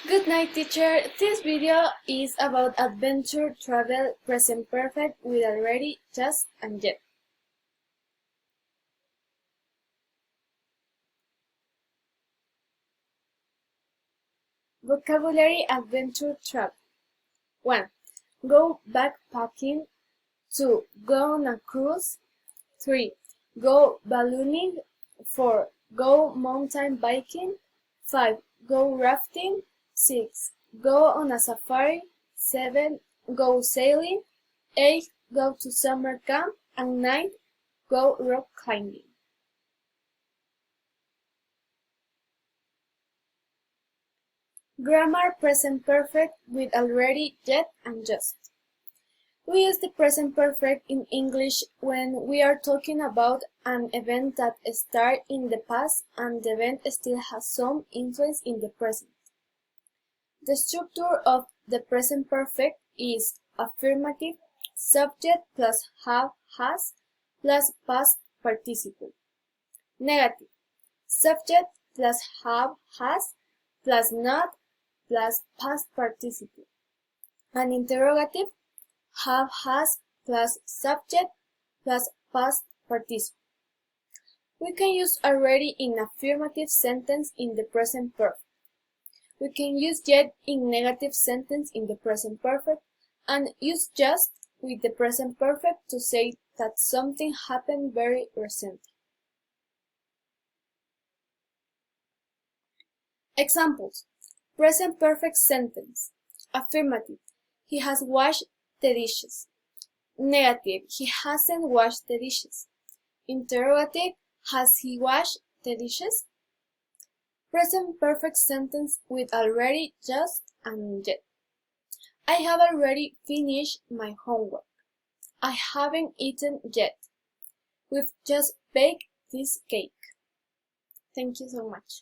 Good night, teacher. This video is about adventure, travel, present perfect with already, just, and yet. Vocabulary adventure travel. 1. Go backpacking. 2. Go on a cruise. 3. Go ballooning. 4. Go mountain biking. 5. Go rafting. 6. Go on a safari. 7. Go sailing. 8. Go to summer camp. And 9. Go rock climbing. Grammar present perfect with already, yet, and just. We use the present perfect in English when we are talking about an event that started in the past and the event still has some influence in the present. The structure of the present perfect is affirmative, subject plus have, has, plus past participle. Negative, subject plus have, has, plus not, plus past participle. An interrogative, have, has, plus subject, plus past participle. We can use already in affirmative sentence in the present perfect. We can use yet in negative sentence in the present perfect, and use just with the present perfect to say that something happened very recently. Examples. Present perfect sentence. Affirmative. He has washed the dishes. Negative. He hasn't washed the dishes. Interrogative. Has he washed the dishes? Present perfect sentence with already, just, and yet. I have already finished my homework. I haven't eaten yet. We've just baked this cake. Thank you so much.